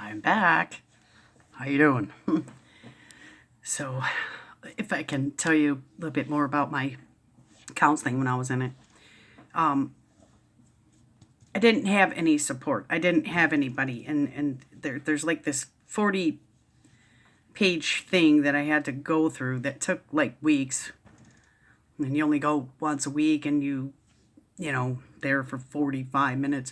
I'm back. How you doing? So, if I can tell you a little bit more about my counseling when I was in it. I didn't have any support. I didn't have anybody. And there's like this 40-page thing that I had to go through that took like weeks. And you only go once a week and there for 45 minutes.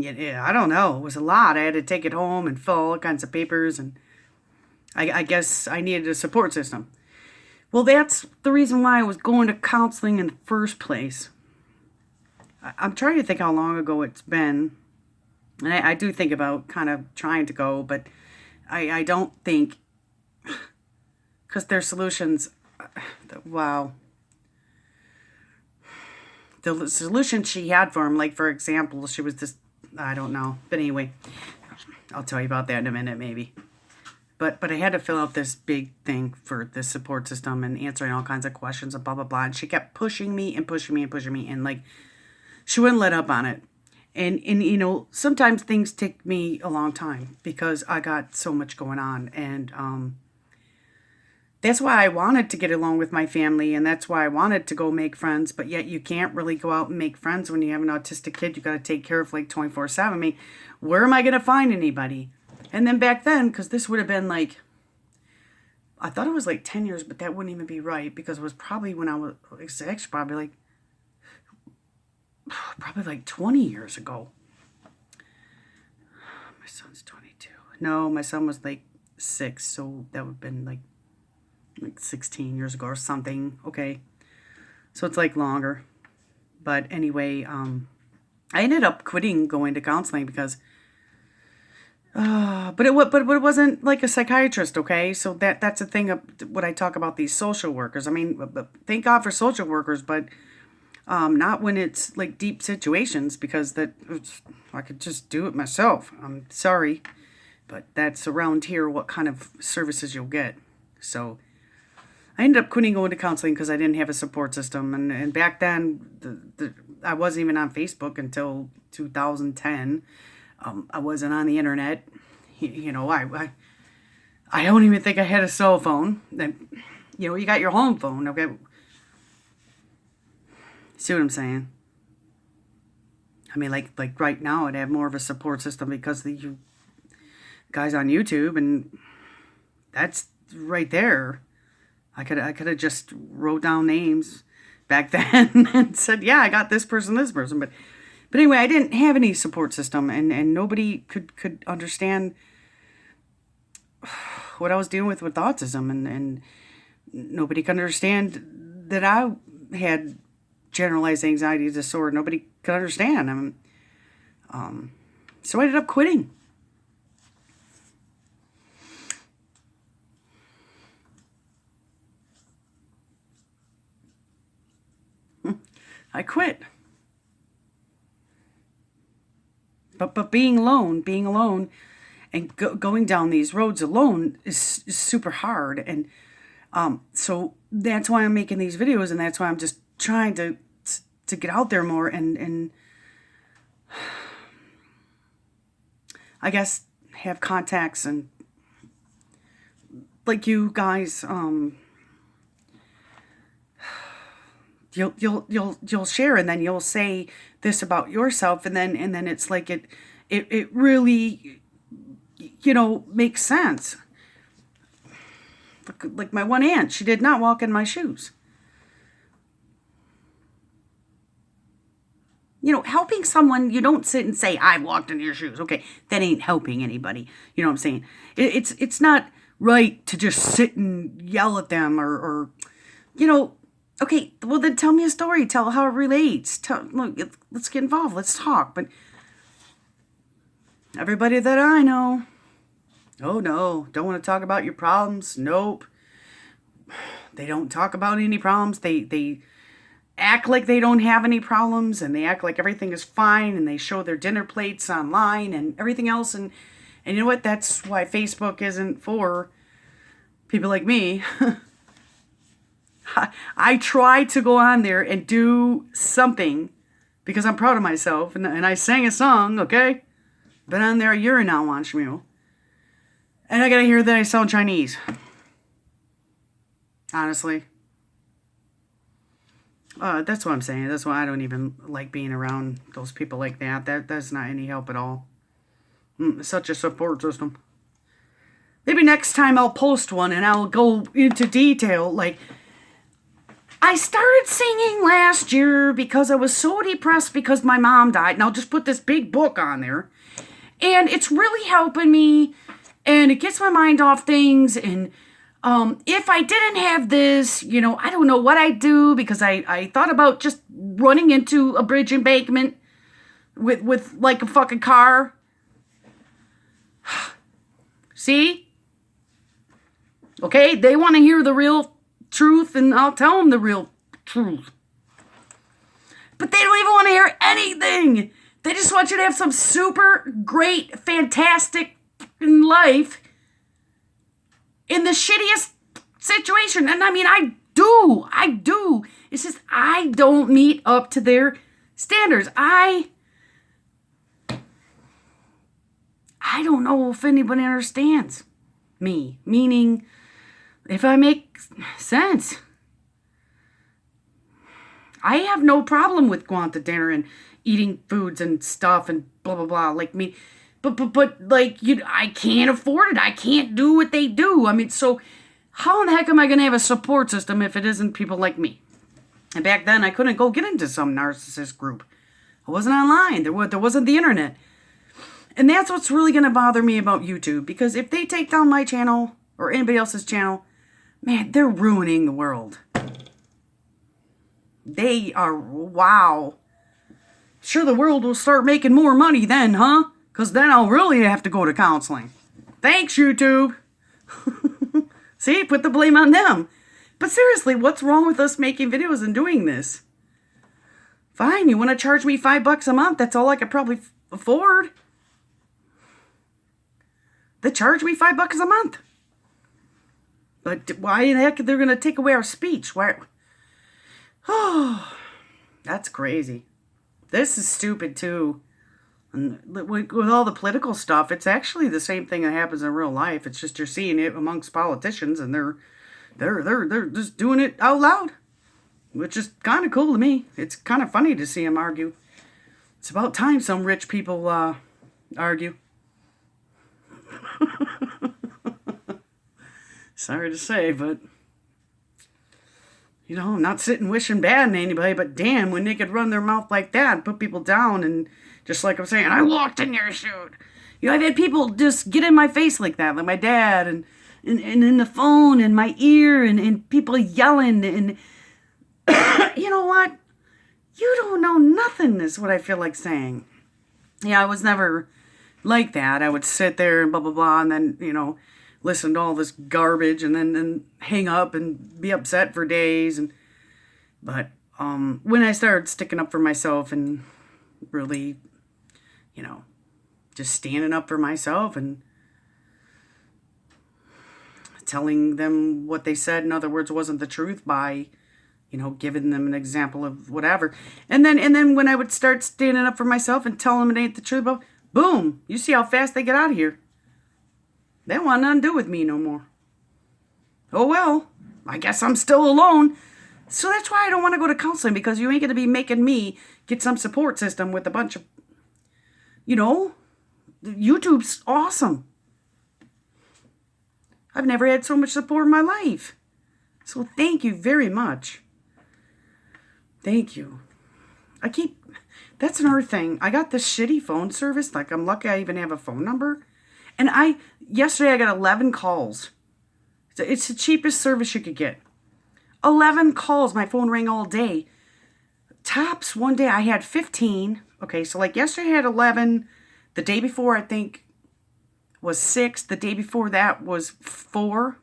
Yeah, I don't know. It was a lot. I had to take it home and fill all kinds of papers, and I guess I needed a support system. Well, that's the reason why I was going to counseling in the first place. I'm trying to think how long ago it's been, and I do think about kind of trying to go, but I don't think, because their solutions, wow. The solution she had for him, like, for example, she was just, I don't know. But anyway, I'll tell you about that in a minute, maybe. But I had to fill out this big thing for this support system and answering all kinds of questions and blah, blah, blah. And she kept pushing me and pushing me and pushing me. And, like, she wouldn't let up on it. And sometimes things take me a long time because I got so much going on. And that's why I wanted to get along with my family, and that's why I wanted to go make friends, but yet you can't really go out and make friends when you have an autistic kid you got to take care of like 24/7. I mean, where am I going to find anybody? And then back then, because this would have been like, I thought it was like 10 years, but that wouldn't even be right, because it was probably when I was, it's actually probably like 20 years ago. My son's 22. No, my son was like 6, so that would have been like 16 years ago or something. Okay. So it's like longer. But anyway, I ended up quitting going to counseling because, but it wasn't like a psychiatrist. Okay. So that's the thing of what I talk about these social workers. I mean, thank God for social workers, but not when it's like deep situations, because I could just do it myself. I'm sorry, but that's around here what kind of services you'll get. So I ended up quitting going to counseling because I didn't have a support system. And back then, I wasn't even on Facebook until 2010. I wasn't on the internet. I don't even think I had a cell phone. And, you got your home phone, okay? See what I'm saying? I mean, like right now, I'd have more of a support system because you guys on YouTube, and that's right there. I could have just wrote down names back then and said, yeah, I got this person. But anyway, I didn't have any support system, and nobody could understand what I was dealing with autism, and nobody could understand that I had generalized anxiety disorder. Nobody could understand. So I ended up quitting. I quit. But being alone, and going down these roads alone is super hard. And so that's why I'm making these videos, and that's why I'm just trying to get out there more, and I guess have contacts, and like you guys, you'll share, and then you'll say this about yourself, and then it's like it really makes sense. Like my one aunt, she did not walk in my shoes. Helping someone, you don't sit and say, I walked in your shoes. Okay, that ain't helping anybody. You know what I'm saying? It's not right to just sit and yell at them or okay, well then tell me a story. Tell how it relates. Look, let's get involved. Let's talk. But everybody that I know, oh no, don't want to talk about your problems. Nope. They don't talk about any problems. They act like they don't have any problems, and they act like everything is fine, and they show their dinner plates online and everything else. And you know what? That's why Facebook isn't for people like me. I try to go on there and do something because I'm proud of myself, and I sang a song, okay? Been on there a year now on Shmuel. And I gotta hear that I sound Chinese. Honestly. That's what I'm saying. That's why I don't even like being around those people like that. That's not any help at all. Such a support system. Maybe next time I'll post one and I'll go into detail. Like, I started singing last year because I was so depressed because my mom died. And I'll just put this big book on there. And it's really helping me. And it gets my mind off things. And if I didn't have this, I don't know what I'd do, because I thought about just running into a bridge embankment with like a fucking car. See? Okay, they want to hear the real truth, and I'll tell them the real truth. But they don't even want to hear anything. They just want you to have some super great, fantastic life in the shittiest situation. And I mean, I do. It's just I don't meet up to their standards. I don't know if anybody understands me. Meaning, if I make sense. I have no problem with going to dinner and eating foods and stuff and blah, blah, blah. Like me. But like, I can't afford it. I can't do what they do. I mean, so how in the heck am I going to have a support system if it isn't people like me? And back then, I couldn't go get into some narcissist group. I wasn't online. There wasn't the internet. And that's what's really going to bother me about YouTube. Because if they take down my channel or anybody else's channel, man, they're ruining the world. They are, wow. Sure, the world will start making more money then, huh? Because then I'll really have to go to counseling. Thanks, YouTube. See, put the blame on them. But seriously, what's wrong with us making videos and doing this? Fine, you want to charge me $5 a month? That's all I could probably afford. They charge me $5 a month. But why in the heck they're going to take away our speech? Why? Oh, that's crazy. This is stupid too. And with all the political stuff, it's actually the same thing that happens in real life. It's just you're seeing it amongst politicians, and they're just doing it out loud, which is kind of cool to me. It's kind of funny to see them argue. It's about time some rich people argue. Sorry to say, but I'm not sitting wishing bad on anybody, but damn, when they could run their mouth like that and put people down, and just like I'm saying, I walked in your shoe. I've had people just get in my face like that, like my dad, and in the phone, in my ear, and people yelling, and you know what? You don't know nothing is what I feel like saying. Yeah, I was never like that. I would sit there and blah, blah, blah, and then, listen to all this garbage and then hang up and be upset for days. But when I started sticking up for myself and really, just standing up for myself and telling them what they said, in other words, wasn't the truth, by, giving them an example of whatever. And then when I would start standing up for myself and telling them it ain't the truth, boom, you see how fast they get out of here. They don't want nothing to do with me no more. Oh well, I guess I'm still alone. So that's why I don't want to go to counseling, because you ain't going to be making me get some support system with a bunch of, YouTube's awesome. I've never had so much support in my life. So thank you very much. Thank you. That's another thing. I got this shitty phone service. Like, I'm lucky I even have a phone number. And yesterday I got 11 calls. It's the cheapest service you could get. 11 calls. My phone rang all day. Tops, one day I had 15. Okay, so like yesterday I had 11. The day before, I think, was 6. The day before that was 4.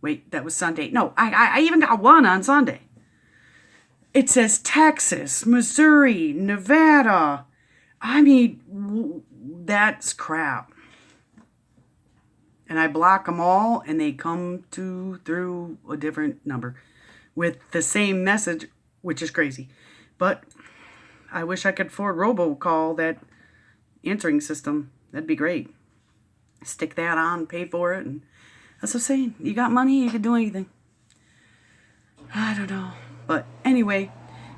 Wait, that was Sunday. No, I even got 1 on Sunday. It says Texas, Missouri, Nevada. I mean, that's crap. And I block them all, and they come through a different number with the same message, which is crazy. But I wish I could afford robocall that, answering system. That'd be great. Stick that on, pay for it, and that's what I'm saying. You got money, you can do anything. I don't know. But anyway,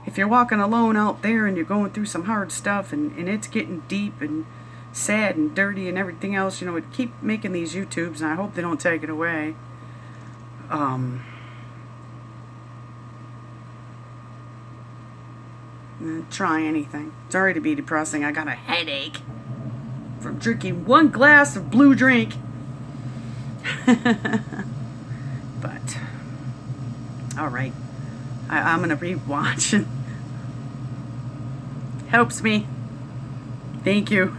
if you're walking alone out there and you're going through some hard stuff and it's getting deep and sad and dirty and everything else, keep making these YouTubes, and I hope they don't take it away. Try anything. Sorry to be depressing. I got a headache from drinking one glass of blue drink. But, alright. I'm going to rewatch. Helps me. Thank you.